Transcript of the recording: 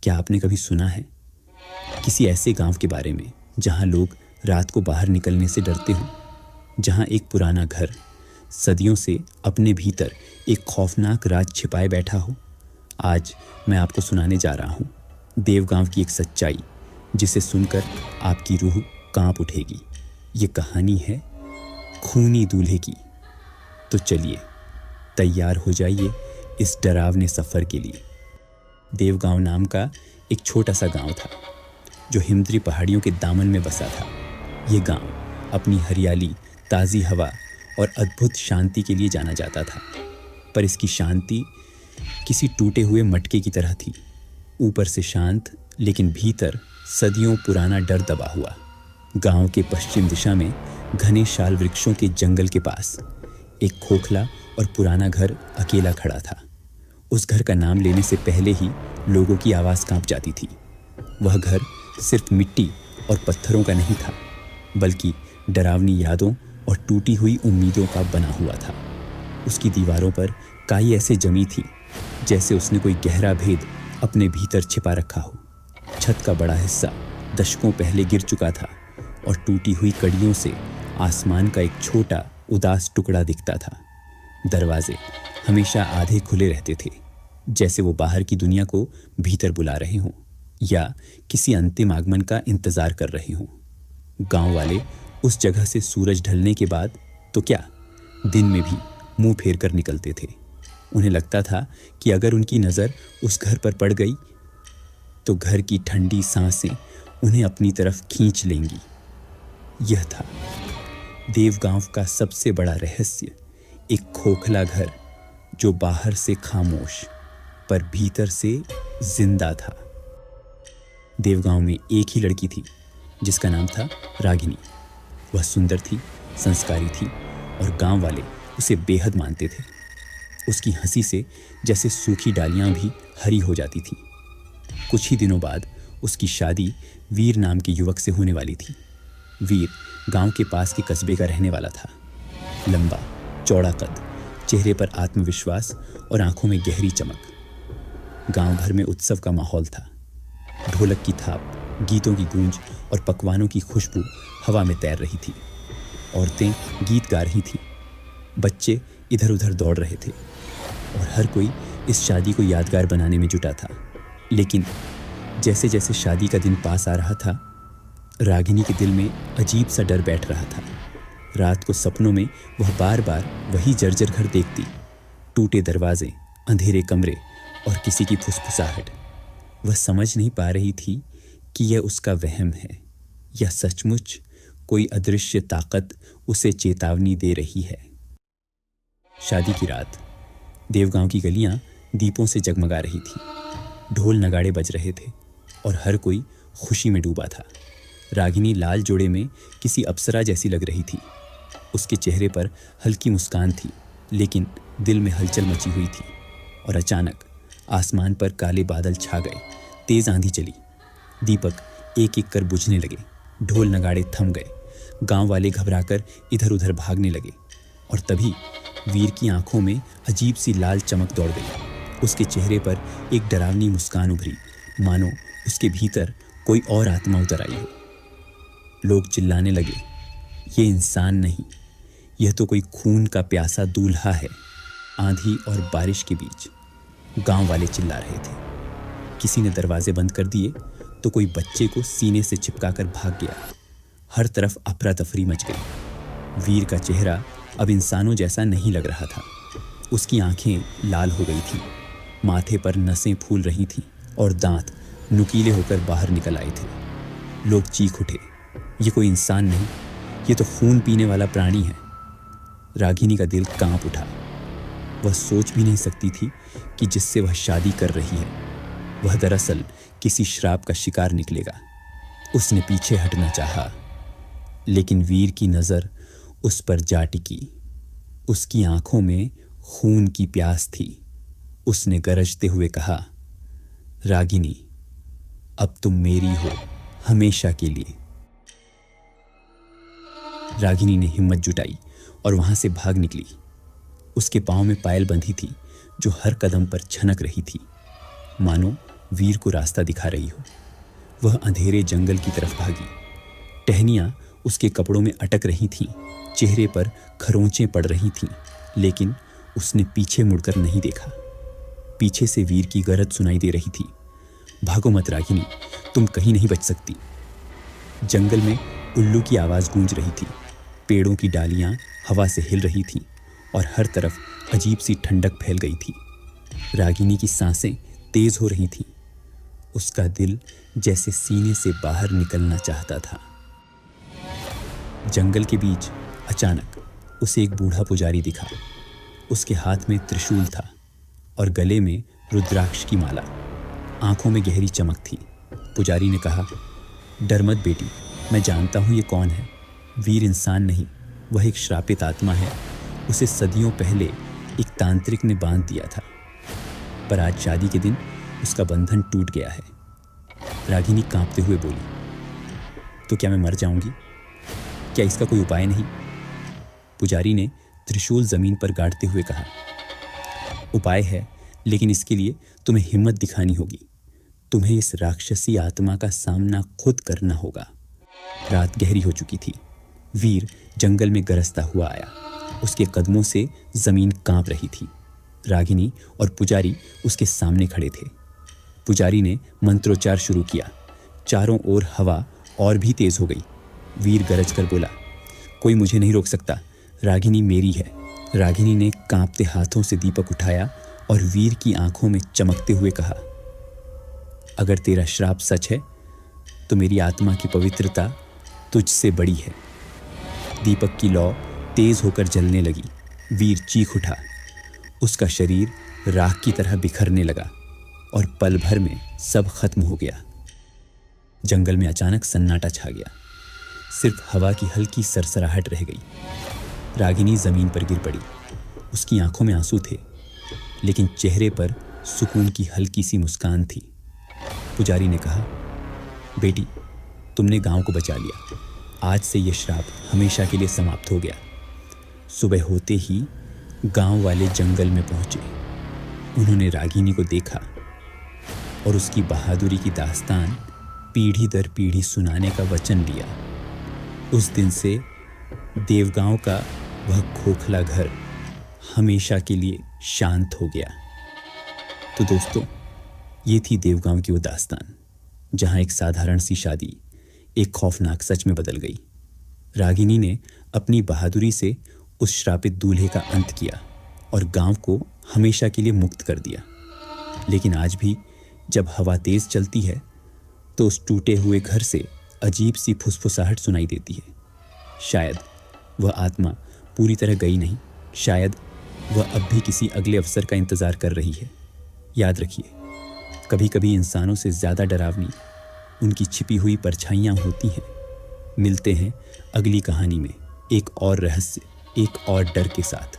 क्या आपने कभी सुना है किसी ऐसे गांव के बारे में जहां लोग रात को बाहर निकलने से डरते हों, जहां एक पुराना घर सदियों से अपने भीतर एक खौफनाक राज छिपाए बैठा हो? आज मैं आपको सुनाने जा रहा हूं देवगांव की एक सच्चाई जिसे सुनकर आपकी रूह कांप उठेगी। ये कहानी है खूनी दूल्हे की। तो चलिए तैयार हो जाइए इस डरावने सफ़र के लिए। देवगांव नाम का एक छोटा सा गांव था जो हिमद्री पहाड़ियों के दामन में बसा था। ये गांव अपनी हरियाली, ताज़ी हवा और अद्भुत शांति के लिए जाना जाता था, पर इसकी शांति किसी टूटे हुए मटके की तरह थी। ऊपर से शांत, लेकिन भीतर सदियों पुराना डर दबा हुआ। गांव के पश्चिम दिशा में घने शाल वृक्षों के जंगल के पास एक खोखला और पुराना घर अकेला खड़ा था। उस घर का नाम लेने से पहले ही लोगों की आवाज़ कांप जाती थी। वह घर सिर्फ मिट्टी और पत्थरों का नहीं था, बल्कि डरावनी यादों और टूटी हुई उम्मीदों का बना हुआ था। उसकी दीवारों पर काई ऐसे जमी थी जैसे उसने कोई गहरा भेद अपने भीतर छिपा रखा हो। छत का बड़ा हिस्सा दशकों पहले गिर चुका था और टूटी हुई कड़ियों से आसमान का एक छोटा उदास टुकड़ा दिखता था। दरवाजे हमेशा आधे खुले रहते थे, जैसे वो बाहर की दुनिया को भीतर बुला रहे हों या किसी अंतिम आगमन का इंतजार कर रहे हों। गांव वाले उस जगह से सूरज ढलने के बाद तो क्या, दिन में भी मुंह फेर कर निकलते थे। उन्हें लगता था कि अगर उनकी नज़र उस घर पर पड़ गई तो घर की ठंडी सांसें उन्हें अपनी तरफ खींच लेंगी। यह था देवगांव का सबसे बड़ा रहस्य, एक खोखला घर जो बाहर से खामोश पर भीतर से जिंदा था। देवगांव में एक ही लड़की थी जिसका नाम था रागिनी। वह सुंदर थी, संस्कारी थी और गांव वाले उसे बेहद मानते थे। उसकी हंसी से जैसे सूखी डालियां भी हरी हो जाती थी। कुछ ही दिनों बाद उसकी शादी वीर नाम के युवक से होने वाली थी। वीर गांव के पास के कस्बे का रहने वाला था। लंबा चौड़ा कद, चेहरे पर आत्मविश्वास और आंखों में गहरी चमक। गांव भर में उत्सव का माहौल था। ढोलक की थाप, गीतों की गूंज और पकवानों की खुशबू हवा में तैर रही थी। औरतें गीत गा रही थीं, बच्चे इधर उधर दौड़ रहे थे और हर कोई इस शादी को यादगार बनाने में जुटा था। लेकिन जैसे जैसे शादी का दिन पास आ रहा था, रागिनी के दिल में अजीब सा डर बैठ रहा था। रात को सपनों में वह बार बार वही जर्जर घर देखती, टूटे दरवाजे, अंधेरे कमरे और किसी की फुसफुसाहट। वह समझ नहीं पा रही थी कि यह उसका वहम है या सचमुच कोई अदृश्य ताकत उसे चेतावनी दे रही है। शादी की रात देवगांव की गलियां दीपों से जगमगा रही थी। ढोल नगाड़े बज रहे थे और हर कोई खुशी में डूबा था। रागिनी लाल जोड़े में किसी अप्सरा जैसी लग रही थी। उसके चेहरे पर हल्की मुस्कान थी, लेकिन दिल में हलचल मची हुई थी। और अचानक आसमान पर काले बादल छा गए। तेज आंधी चली। दीपक एक एक कर बुझने लगे। ढोल नगाड़े थम गए। गांव वाले घबराकर इधर उधर भागने लगे और तभी वीर की आंखों में अजीब सी लाल चमक दौड़ गई। उसके चेहरे पर एक डरावनी मुस्कान उभरी, मानो उसके भीतर कोई और आत्मा उतर आई हो। लोग चिल्लाने लगे, ये इंसान नहीं, यह तो कोई खून का प्यासा दूल्हा है। आंधी और बारिश के बीच गांव वाले चिल्ला रहे थे। किसी ने दरवाजे बंद कर दिए तो कोई बच्चे को सीने से चिपकाकर भाग गया। हर तरफ अफरा तफरी मच गई। वीर का चेहरा अब इंसानों जैसा नहीं लग रहा था। उसकी आंखें लाल हो गई थीं, माथे पर नसें फूल रही थीं और दांत नुकीले होकर बाहर निकल आए थे। लोग चीख उठे, ये कोई इंसान नहीं, ये तो खून पीने वाला प्राणी है। रागिनी का दिल कांप उठा। वह सोच भी नहीं सकती थी कि जिससे वह शादी कर रही है वह दरअसल किसी श्राप का शिकार निकलेगा। उसने पीछे हटना चाहा, लेकिन वीर की नज़र उस पर जा टिकी। उसकी आंखों में खून की प्यास थी। उसने गरजते हुए कहा, रागिनी, अब तुम मेरी हो हमेशा के लिए। रागिनी ने हिम्मत जुटाई और वहां से भाग निकली। उसके पांव में पायल बंधी थी जो हर कदम पर छनक रही थी, मानो वीर को रास्ता दिखा रही हो। वह अंधेरे जंगल की तरफ भागी। टहनियाँ उसके कपड़ों में अटक रही थीं, चेहरे पर खरोंचें पड़ रही थीं, लेकिन उसने पीछे मुड़कर नहीं देखा। पीछे से वीर की गरज सुनाई दे रही थी, भागो मत रागिनी, तुम कहीं नहीं बच सकती। जंगल में उल्लू की आवाज़ गूंज रही थी, पेड़ों की डालियाँ हवा से हिल रही थीं और हर तरफ अजीब सी ठंडक फैल गई थी। रागिनी की सांसें तेज हो रही थीं, उसका दिल जैसे सीने से बाहर निकलना चाहता था। जंगल के बीच अचानक उसे एक बूढ़ा पुजारी दिखा। उसके हाथ में त्रिशूल था और गले में रुद्राक्ष की माला। आंखों में गहरी चमक थी। पुजारी ने कहा, डर मत बेटी, मैं जानता हूँ ये कौन है। वीर इंसान नहीं, वह एक श्रापित आत्मा है। उसे सदियों पहले एक तांत्रिक ने बांध दिया था, पर आज शादी के दिन उसका बंधन टूट गया है। रागिनी कांपते हुए बोली, तो क्या मैं मर जाऊंगी? क्या इसका कोई उपाय नहीं? पुजारी ने त्रिशूल जमीन पर गाड़ते हुए कहा, उपाय है, लेकिन इसके लिए तुम्हें हिम्मत दिखानी होगी। तुम्हें इस राक्षसी आत्मा का सामना खुद करना होगा। रात गहरी हो चुकी थी। वीर जंगल में गरजता हुआ आया। उसके कदमों से जमीन कांप रही थी। रागिनी और पुजारी उसके सामने खड़े थे। पुजारी ने मंत्रोच्चार शुरू किया। चारों ओर हवा और भी तेज हो गई। वीर गरज कर बोला, कोई मुझे नहीं रोक सकता, रागिनी मेरी है। रागिनी ने कांपते हाथों से दीपक उठाया और वीर की आंखों में चमकते हुए कहा, अगर तेरा श्राप सच है तो मेरी आत्मा की पवित्रता तुझसे बड़ी है। दीपक की लौ तेज होकर जलने लगी। वीर चीख उठा। उसका शरीर राख की तरह बिखरने लगा और पल भर में सब खत्म हो गया। जंगल में अचानक सन्नाटा छा गया। सिर्फ हवा की हल्की सरसराहट रह गई। रागिनी जमीन पर गिर पड़ी। उसकी आंखों में आंसू थे, लेकिन चेहरे पर सुकून की हल्की सी मुस्कान थी। पुजारी ने कहा, बेटी, तुमने गांव को बचा लिया। आज से यह श्राप हमेशा के लिए समाप्त हो गया। सुबह होते ही गांव वाले जंगल में पहुंचे। उन्होंने रागिनी को देखा और उसकी बहादुरी की दास्तान पीढ़ी दर पीढ़ी सुनाने का वचन लिया। उस दिन से देवगांव का वह खोखला घर हमेशा के लिए शांत हो गया। तो दोस्तों, ये थी देवगांव की वो दास्तान, जहां एक साधारण सी शादी एक खौफनाक सच में बदल गई। रागिनी ने अपनी बहादुरी से उस श्रापित दूल्हे का अंत किया और गांव को हमेशा के लिए मुक्त कर दिया। लेकिन आज भी जब हवा तेज चलती है तो उस टूटे हुए घर से अजीब सी फुसफुसाहट सुनाई देती है। शायद वह आत्मा पूरी तरह गई नहीं, शायद वह अब भी किसी अगले अवसर का इंतजार कर रही है। याद रखिए, कभी कभी इंसानों से ज़्यादा डरावनी उनकी छिपी हुई परछाइयाँ होती हैं। मिलते हैं अगली कहानी में एक और रहस्य, एक और डर के साथ।